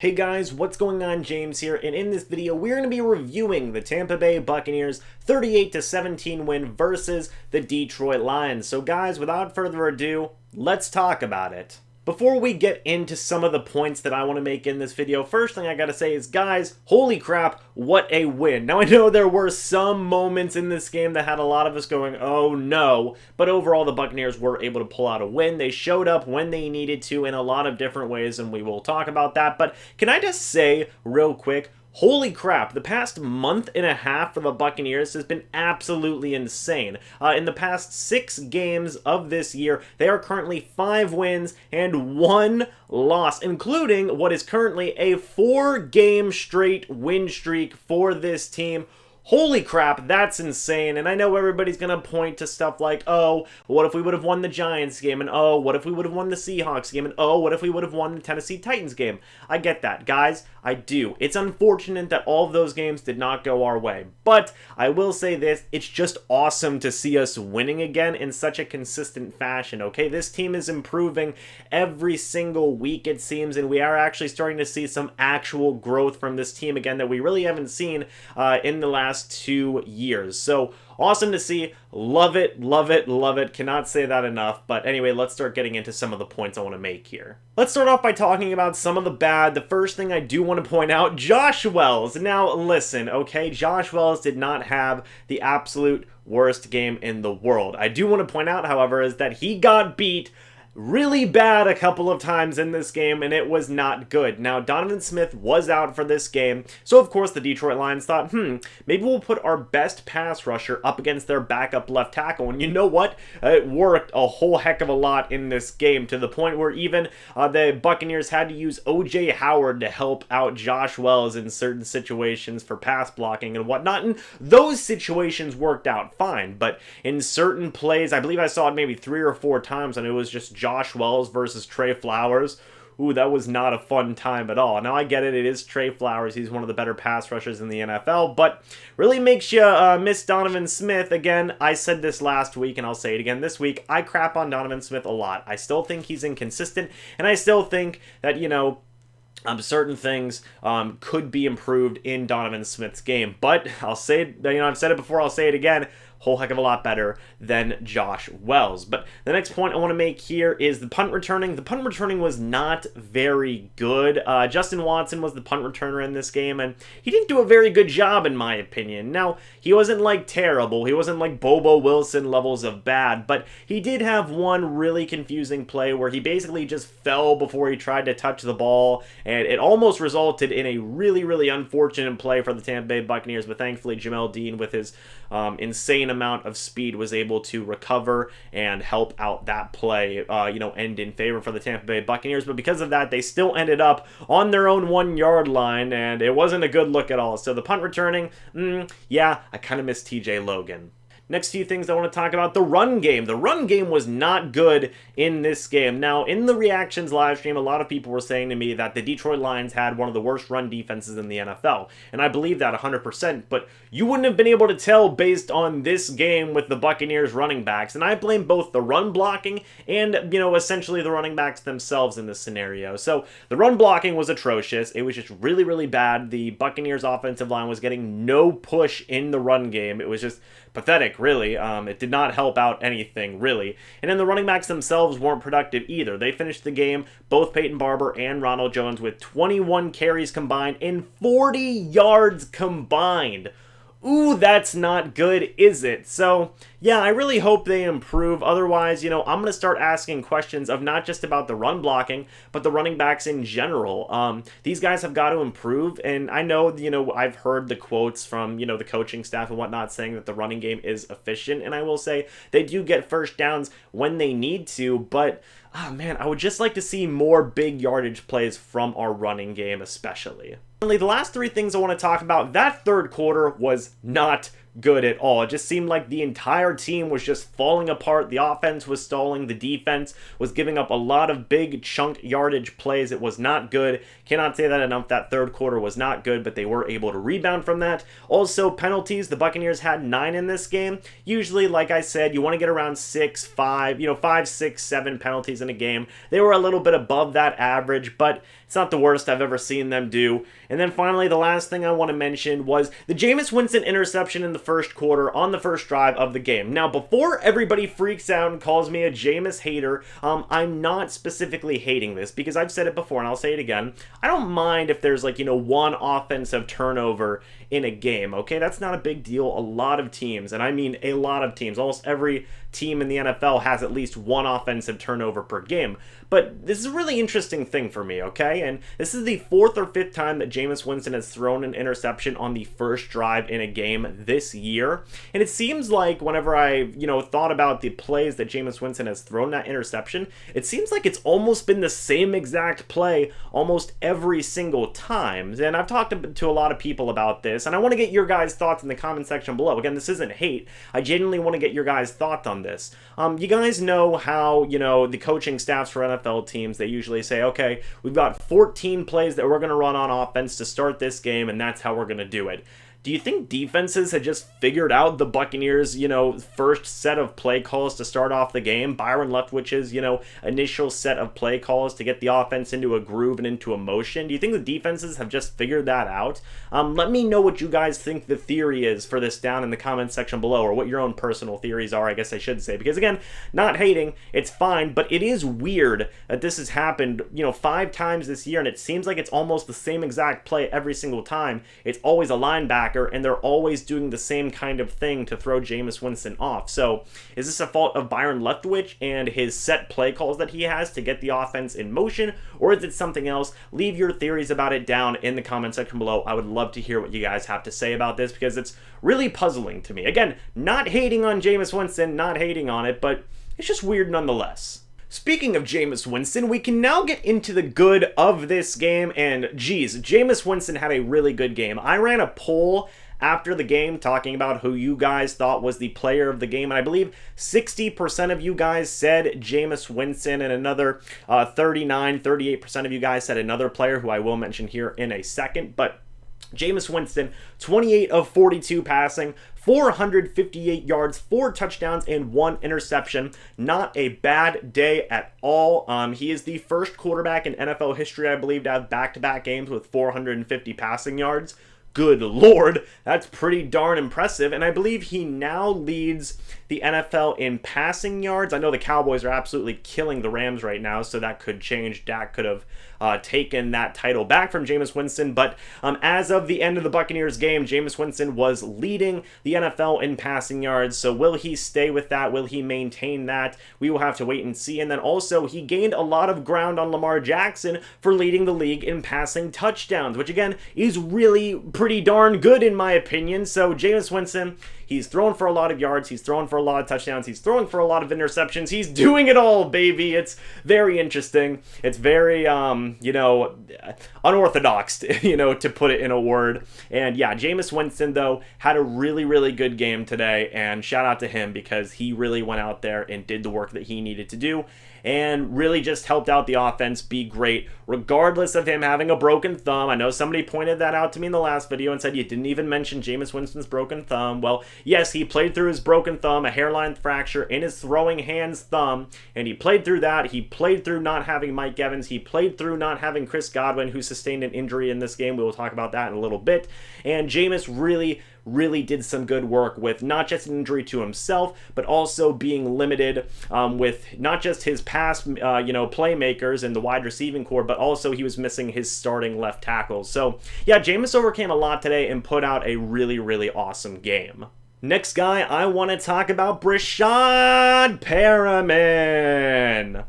Hey guys, what's going on? James here, and in this video we're going to be reviewing the Tampa Bay Buccaneers 38-17 win versus the Detroit Lions. So guys, without further ado, let's talk about it. Before we get into some of the points that I want to make in this video, first thing I gotta say is, guys, holy crap, what a win. Now I know there were some moments in this game that had a lot of us going, oh no, but overall the Buccaneers were able to pull out a win. They showed up when they needed to in a lot of different ways, and we will talk about that. But can I just say real quick, holy crap, the past month and a half for the Buccaneers has been absolutely insane. In the past 6 games of this year, they are currently 5 wins and 1 loss, including what is currently a 4-game straight win streak for this team. Holy crap, that's insane. And I know everybody's going to point to stuff like, oh, what if we would have won the Giants game? And oh, what if we would have won the Seahawks game? And oh, what if we would have won the Tennessee Titans game? I get that, guys. I do. It's unfortunate that all of those games did not go our way. But I will say this, it's just awesome to see us winning again in such a consistent fashion, okay? This team is improving every single week, it seems, and we are actually starting to see some actual growth from this team again that we really haven't seen in the last 2 years. So awesome to see. Love it, love it, love it. Cannot say that enough. But anyway, let's start getting into some of the points I want to make here. Let's start off by talking about some of the bad. The first thing I do want to point out, Josh Wells. Now listen, okay, Josh Wells did not have the absolute worst game in the world. I do want to point out, however, is that he got beat really bad a couple of times in this game, and it was not good. Now, Donovan Smith was out for this game, so of course the Detroit Lions thought, maybe we'll put our best pass rusher up against their backup left tackle, and you know what? It worked a whole heck of a lot in this game, to the point where even the Buccaneers had to use O.J. Howard to help out Josh Wells in certain situations for pass blocking and whatnot, and those situations worked out fine, but in certain plays, I believe I saw it maybe 3 or 4 times, and it was just Josh Wells versus Trey Flowers. Ooh, that was not a fun time at all. Now, I get it. It is Trey Flowers. He's one of the better pass rushers in the NFL, but really makes you miss Donovan Smith. Again, I said this last week, and I'll say it again this week. I crap on Donovan Smith a lot. I still think he's inconsistent, and I still think that, certain things could be improved in Donovan Smith's game. But I'll say it, I've said it before, I'll say it again. Whole heck of a lot better than Josh Wells. But the next point I want to make here is the punt returning. The punt returning was not very good. Justin Watson was the punt returner in this game, and he didn't do a very good job in my opinion. Now, he wasn't like terrible. He wasn't like Bobo Wilson levels of bad, but he did have one really confusing play where he basically just fell before he tried to touch the ball, and it almost resulted in a really, really unfortunate play for the Tampa Bay Buccaneers, but thankfully Jamel Dean, with his insane amount of speed, was able to recover and help out that play, end in favor for the Tampa Bay Buccaneers. But because of that, they still ended up on their own 1-yard line, and it wasn't a good look at all. So the punt returning, yeah, I kind of miss TJ Logan. Next few things I want to talk about, the run game. The run game was not good in this game. Now, in the reactions live stream, a lot of people were saying to me that the Detroit Lions had one of the worst run defenses in the NFL, and I believe that 100%, but you wouldn't have been able to tell based on this game with the Buccaneers running backs, and I blame both the run blocking and, essentially the running backs themselves in this scenario. So, the run blocking was atrocious. It was just really, really bad. The Buccaneers offensive line was getting no push in the run game. It was just pathetic, really. It did not help out anything, really. And then the running backs themselves weren't productive either. They finished the game, both Peyton Barber and Ronald Jones, with 21 carries combined and 40 yards combined. Ooh, that's not good, is it? So, yeah, I really hope they improve. Otherwise, I'm going to start asking questions of not just about the run blocking, but the running backs in general. These guys have got to improve, and I know, I've heard the quotes from, the coaching staff and whatnot saying that the running game is efficient, and I will say they do get first downs when they need to, but man, I would just like to see more big yardage plays from our running game especially. Finally, the last 3 things I want to talk about, that third quarter was not good at all. It just seemed like the entire team was just falling apart. The offense was stalling. The defense was giving up a lot of big chunk yardage plays. It was not good. Cannot say that enough. That third quarter was not good, but they were able to rebound from that. Also, penalties. The Buccaneers had 9 in this game. Usually, like I said, you want to get around 5, 6, 7 penalties in a game. They were a little bit above that average, but It's not the worst I've ever seen them do. And then finally, the last thing I want to mention was the Jameis Winston interception in the first quarter on the first drive of the game. Now, before everybody freaks out and calls me a Jameis hater, I'm not specifically hating this because I've said it before and I'll say it again. I don't mind if there's like, one offensive turnover in a game, okay? That's not a big deal. A lot of teams, and I mean a lot of teams, almost every team in the NFL has at least one offensive turnover per game. But this is a really interesting thing for me, okay? And this is the 4th or 5th time that Jameis Winston has thrown an interception on the first drive in a game this year. And it seems like whenever I, thought about the plays that Jameis Winston has thrown that interception, it seems like it's almost been the same exact play almost every single time. And I've talked to a lot of people about this, and I want to get your guys' thoughts in the comment section below. Again, this isn't hate. I genuinely want to get your guys' thoughts on this. You guys know how, the coaching staffs for NFL teams, they usually say, okay, we've got 14 plays that we're going to run on offense to start this game, and that's how we're going to do it. Do you think defenses had just figured out the Buccaneers, first set of play calls to start off the game? Byron Leftwich's, initial set of play calls to get the offense into a groove and into a motion? Do you think the defenses have just figured that out? Let me know what you guys think the theory is for this down in the comment section below, or what your own personal theories are, I guess I should say. Because again, not hating, it's fine, but it is weird that this has happened, 5 times this year, and it seems like it's almost the same exact play every single time. It's always a linebacker, and they're always doing the same kind of thing to throw Jameis Winston off. So is this a fault of Byron Leftwich and his set play calls that he has to get the offense in motion, or is it something else? Leave your theories about it down in the comment section below. I would love to hear what you guys have to say about this because it's really puzzling to me. Again, not hating on Jameis Winston, not hating on it, but it's just weird nonetheless. Speaking of Jameis Winston, we can now get into the good of this game, and geez, Jameis Winston had a really good game. I ran a poll after the game talking about who you guys thought was the player of the game, and I believe 60% of you guys said Jameis Winston, and another 38% of you guys said another player who I will mention here in a second, but Jameis Winston, 28 of 42 passing, 458 yards, 4 touchdowns, and 1 interception. Not a bad day at all. He is the first quarterback in NFL history, I believe, to have back-to-back games with 450 passing yards. Good Lord, that's pretty darn impressive, and I believe he now leads the NFL in passing yards. I know the Cowboys are absolutely killing the Rams right now, so that could change. Dak could have taken that title back from Jameis Winston, but as of the end of the Buccaneers game, Jameis Winston was leading the NFL in passing yards, so will he stay with that? Will he maintain that? We will have to wait and see, and then also he gained a lot of ground on Lamar Jackson for leading the league in passing touchdowns, which again is really pretty darn good in my opinion. So Jameis Winston, he's thrown for a lot of yards, he's thrown for a lot of touchdowns, he's throwing for a lot of interceptions, he's doing it all, baby. It's very interesting. It's very, unorthodox, to put it in a word. And yeah, Jameis Winston, though, had a really, really good game today, and shout out to him because he really went out there and did the work that he needed to do and really just helped out the offense be great, regardless of him having a broken thumb. I know somebody pointed that out to me in the last video and said you didn't even mention Jameis Winston's broken thumb. Well, yes, he played through his broken thumb, a hairline fracture in his throwing hand's thumb, and he played through that. He played through not having Mike Evans. He played through not having Chris Godwin, who sustained an injury in this game. We will talk about that in a little bit. And Jameis really did some good work with not just an injury to himself, but also being limited with not just his pass, playmakers and the wide receiving core, but also he was missing his starting left tackle. So yeah, Jameis overcame a lot today and put out a really, really awesome game. Next guy, I want to talk about Breshad Perriman.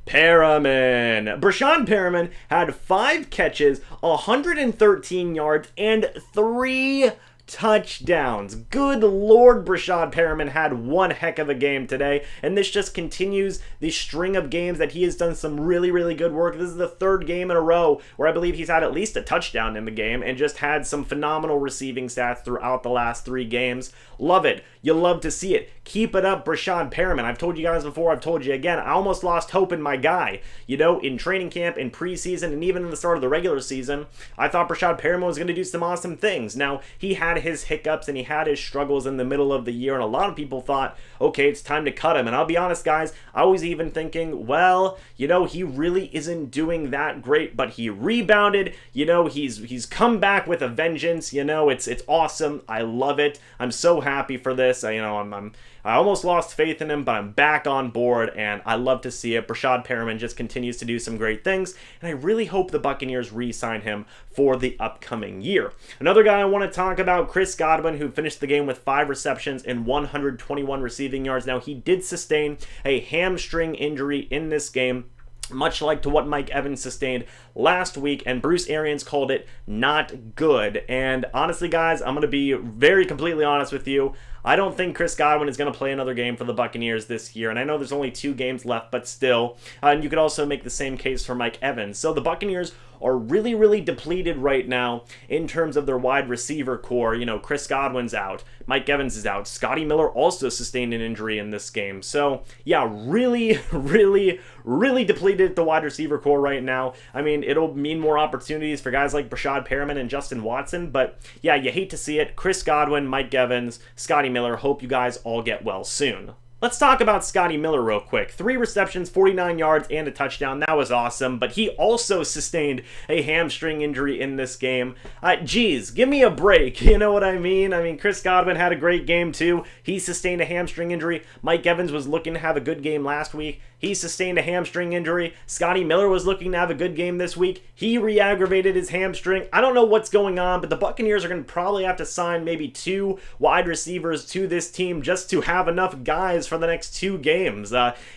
Breshad Perriman had 5 catches, 113 yards, and 3 touchdowns. Good Lord, Breshad Perriman had one heck of a game today, and this just continues the string of games that he has done some really, really good work. This is the 3rd game in a row where I believe he's had at least a touchdown in the game and just had some phenomenal receiving stats throughout the last 3 games. Love it. You love to see it. Keep it up, Breshad Perriman. I've told you guys before, I've told you again, I almost lost hope in my guy. You know, in training camp, in preseason, and even in the start of the regular season, I thought Breshad Perriman was going to do some awesome things. Now, he had his hiccups and he had his struggles in the middle of the year, and a lot of people thought, okay, it's time to cut him. And I'll be honest, guys, I was even thinking, well, you know, he really isn't doing that great, but he rebounded. You know, he's come back with a vengeance. You know, it's awesome. I love it. I'm so happy for this. I almost lost faith in him, but I'm back on board, and I love to see it. Breshad Perriman just continues to do some great things, and I really hope the Buccaneers re-sign him for the upcoming year. Another guy I want to talk about, Chris Godwin, who finished the game with 5 receptions and 121 receiving yards. Now, he did sustain a hamstring injury in this game, much like to what Mike Evans sustained last week, and Bruce Arians called it not good. And honestly, guys, I'm going to be very completely honest with you. I don't think Chris Godwin is going to play another game for the Buccaneers this year, and I know there's only 2 games left, but still. And you could also make the same case for Mike Evans. So the Buccaneers are really, really depleted right now in terms of their wide receiver core. You know, Chris Godwin's out. Mike Evans is out. Scotty Miller also sustained an injury in this game. So, yeah, really, really, really depleted at the wide receiver core right now. I mean, it'll mean more opportunities for guys like Breshad Perriman and Justin Watson, but yeah, you hate to see it. Chris Godwin, Mike Evans, Scotty Miller, hope you guys all get well soon. Let's talk about Scotty Miller real quick. 3 receptions, 49 yards, and a touchdown. That was awesome, but he also sustained a hamstring injury in this game. Geez, give me a break. You know what I mean? Chris Godwin had a great game too. He sustained a hamstring injury. Mike Evans was looking to have a good game last week. He sustained a hamstring injury. Scotty Miller was looking to have a good game this week. He re-aggravated his hamstring. I don't know what's going on, but the Buccaneers are going to probably have to sign maybe 2 wide receivers to this team just to have enough guys for the next 2 games.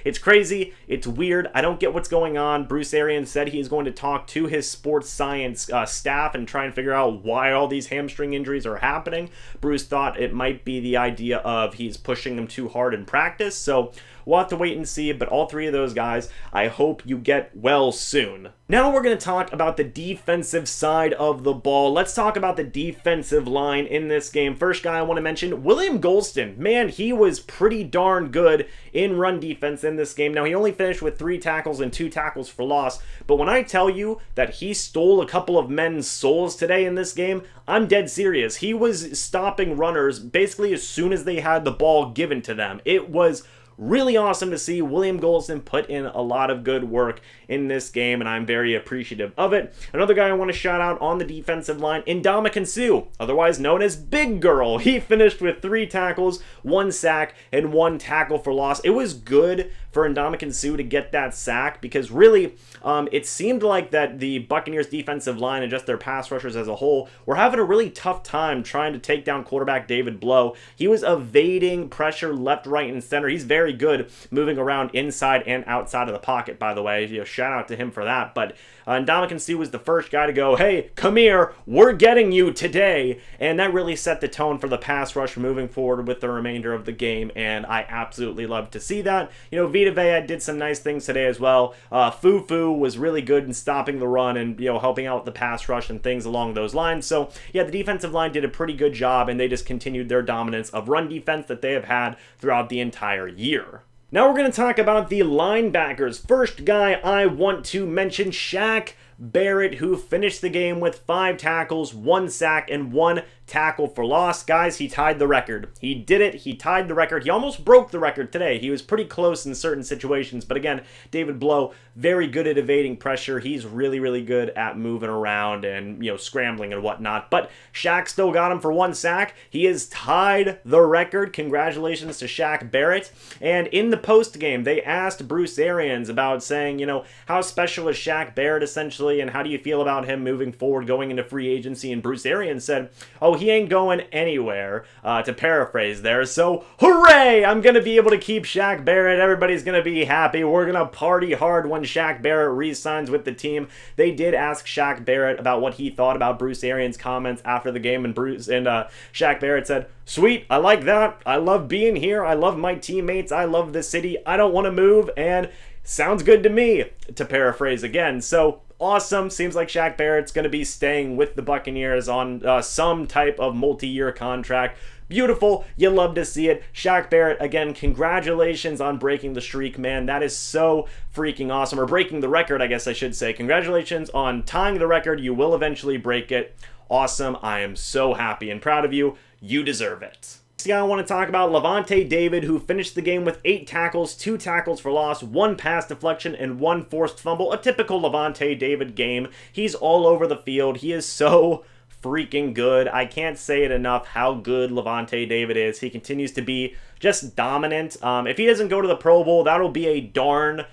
It's crazy. It's weird. I don't get what's going on. Bruce Arians said he is going to talk to his sports science staff and try and figure out why all these hamstring injuries are happening. Bruce thought it might be the idea of he's pushing them too hard in practice, so we'll have to wait and see, but all 3 of those guys, I hope you get well soon. Now we're going to talk about the defensive side of the ball. Let's talk about the defensive line in this game. First guy I want to mention, William Golston. Man, he was pretty darn good in run defense in this game. Now, he only finished with 3 tackles and 2 tackles for loss, but when I tell you that he stole a couple of men's souls today in this game, I'm dead serious. He was stopping runners basically as soon as they had the ball given to them. It was really awesome to see William Golston put in a lot of good work in this game, and I'm very appreciative of it. Another guy I want to shout out on the defensive line, Ndamukong Suh, otherwise known as Big Girl. He finished with 3 tackles, 1 sack, and 1 tackle for loss. It was good for Ndamukong Suh to get that sack because really it seemed like that the Buccaneers defensive line and just their pass rushers as a whole were having a really tough time trying to take down quarterback David Blough. He was evading pressure left, right, and center. He's very good moving around inside and outside of the pocket, by the way. Shout out to him for that. But Ndamukong Suh was the first guy to go, hey, come here, we're getting you today. And that really set the tone for the pass rush moving forward with the remainder of the game, and I absolutely love to see that. Vita Vea did some nice things today as well. Fufu was really good in stopping the run and helping out with the pass rush and things along those lines. So yeah, the defensive line did a pretty good job, and they just continued their dominance of run defense that they have had throughout the entire year. Now we're going to talk about the linebackers. First guy I want to mention, Shaq Barrett, who finished the game with 5 tackles, 1 sack, and 1 tackle for loss. Guys, he tied the record. He did it. He tied the record. He almost broke the record today. He was pretty close in certain situations, but again, David Blough, very good at evading pressure. He's really, really good at moving around and, scrambling and whatnot, but Shaq still got him for 1 sack. He has tied the record. Congratulations to Shaq Barrett. And in the post game, they asked Bruce Arians about saying, how special is Shaq Barrett essentially, and how do you feel about him moving forward going into free agency? And Bruce Arians said, oh, he ain't going anywhere, to paraphrase there. So, hooray! I'm going to be able to keep Shaq Barrett. Everybody's going to be happy. We're going to party hard when Shaq Barrett re-signs with the team. They did ask Shaq Barrett about what he thought about Bruce Arians' comments after the game, and Shaq Barrett said, sweet, I like that. I love being here. I love my teammates. I love the city. I don't want to move, and sounds good to me, to paraphrase again. So, awesome. Seems like Shaq Barrett's going to be staying with the Buccaneers on some type of multi-year contract. Beautiful. You love to see it. Shaq Barrett, again, congratulations on breaking the streak, man. That is so freaking awesome. Or breaking the record, I guess I should say. Congratulations on tying the record. You will eventually break it. Awesome. I am so happy and proud of you. You deserve it. Next guy I want to talk about, Lavonte David, who finished the game with 8 tackles, 2 tackles for loss, 1 pass deflection, and 1 forced fumble. A typical Lavonte David game. He's all over the field. He is so freaking good. I can't say it enough how good Lavonte David is. He continues to be just dominant. If he doesn't go to the Pro Bowl, that'll be a darn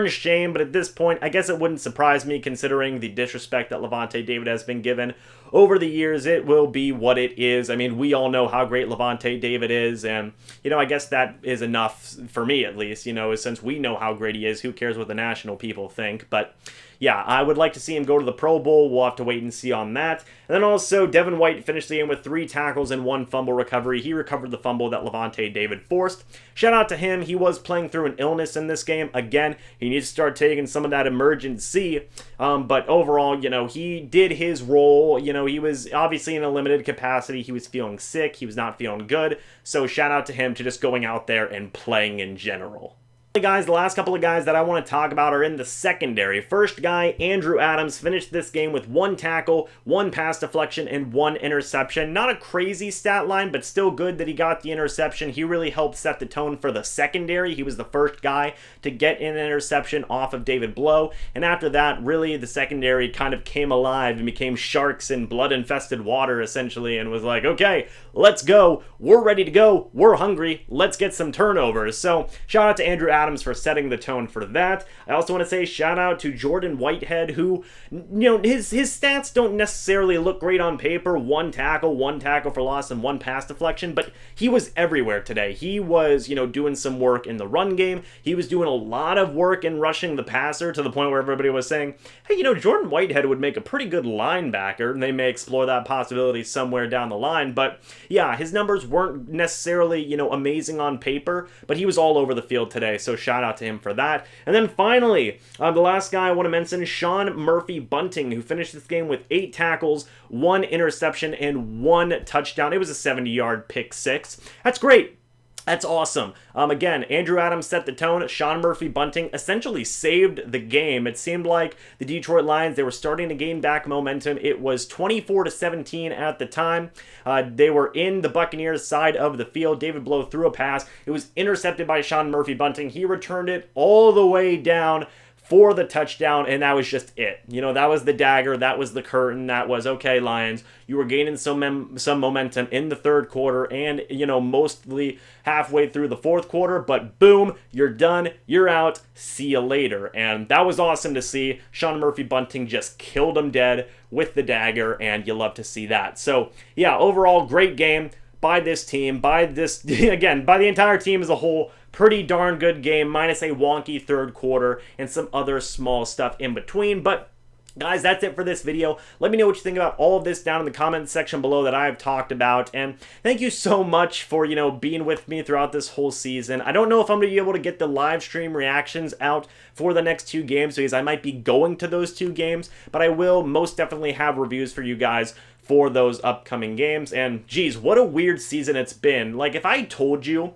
shame, but at this point, I guess it wouldn't surprise me considering the disrespect that Lavonte David has been given over the years. It will be what it is. I mean, we all know how great Lavonte David is, and, I guess that is enough for me, at least, since we know how great he is. Who cares what the national people think? But yeah, I would like to see him go to the Pro Bowl. We'll have to wait and see on that. And then also, Devin White finished the game with 3 tackles and 1 fumble recovery. He recovered the fumble that Lavonte David forced. Shout out to him. He was playing through an illness in this game. Again, he needs to start taking some of that emergency. But overall, he did his role. He was obviously in a limited capacity. He was feeling sick. He was not feeling good. So shout out to him to just going out there and playing in general. Guys, the last couple of guys that I want to talk about are in the secondary. First guy, Andrew Adams, finished this game with 1 tackle, 1 pass deflection, and 1 interception. Not a crazy stat line, but still good that he got the interception. He really helped set the tone for the secondary. He was the first guy to get an interception off of David Blow, and after that, really, the secondary kind of came alive and became sharks in blood-infested water, essentially, and was like, okay, let's go. We're ready to go. We're hungry. Let's get some turnovers. So, shout out to Andrew Adams for setting the tone for that. I also want to say shout out to Jordan Whitehead, who, his stats don't necessarily look great on paper. 1 tackle for loss, and 1 pass deflection, but he was everywhere today. He was, doing some work in the run game. He was doing a lot of work in rushing the passer to the point where everybody was saying, hey, Jordan Whitehead would make a pretty good linebacker, and they may explore that possibility somewhere down the line, but yeah, his numbers weren't necessarily, amazing on paper, but he was all over the field today, so shout out to him for that. And then finally, the last guy I want to mention is Sean Murphy-Bunting, who finished this game with 8 tackles, 1 interception, and 1 touchdown. It was a 70-yard pick 6. That's great. That's awesome. Again, Andrew Adams set the tone. Sean Murphy-Bunting essentially saved the game. It seemed like the Detroit Lions, they were starting to gain back momentum. It was 24-17 at the time. They were in the Buccaneers side of the field. David Blow threw a pass. It was intercepted by Sean Murphy-Bunting. He returned it all the way down for the touchdown, and that was just it. That was the dagger, that was the curtain, that was, okay, Lions, you were gaining some momentum in the 3rd quarter and, mostly halfway through the 4th quarter, but boom, you're done, you're out, see you later. And that was awesome to see. Sean Murphy-Bunting just killed him dead with the dagger, and you love to see that. So, yeah, overall, great game by this team, by the entire team as a whole. Pretty darn good game, minus a wonky 3rd quarter and some other small stuff in between. But guys, that's it for this video. Let me know what you think about all of this down in the comments section below that I've talked about. And thank you so much for, being with me throughout this whole season. I don't know if I'm going to be able to get the live stream reactions out for the next 2 games because I might be going to those 2 games, but I will most definitely have reviews for you guys for those upcoming games. And geez, what a weird season it's been. Like, if I told you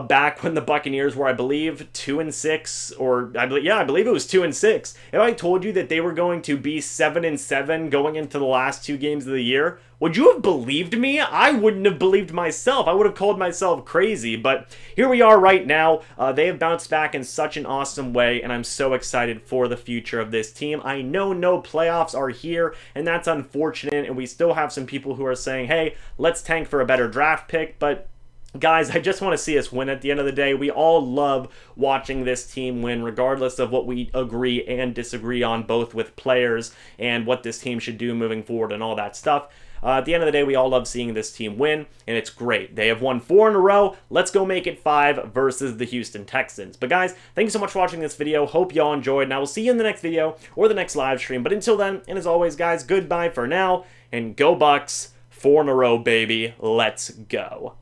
back when the Buccaneers were, I believe, 2-6, or I believe it was 2-6. If I told you that they were going to be 7-7 going into the last 2 games of the year, would you have believed me? I wouldn't have believed myself. I would have called myself crazy, but here we are right now. They have bounced back in such an awesome way, and I'm so excited for the future of this team. I know no playoffs are here, and that's unfortunate, and we still have some people who are saying, hey, let's tank for a better draft pick, but guys, I just want to see us win at the end of the day. We all love watching this team win, regardless of what we agree and disagree on, both with players and what this team should do moving forward and all that stuff. At the end of the day, we all love seeing this team win, and it's great. They have won 4 in a row. Let's go make it 5 versus the Houston Texans. But guys, thank you so much for watching this video. Hope y'all enjoyed, and I will see you in the next video or the next live stream. But until then, and as always, guys, goodbye for now, and go Bucs. 4 in a row, baby. Let's go.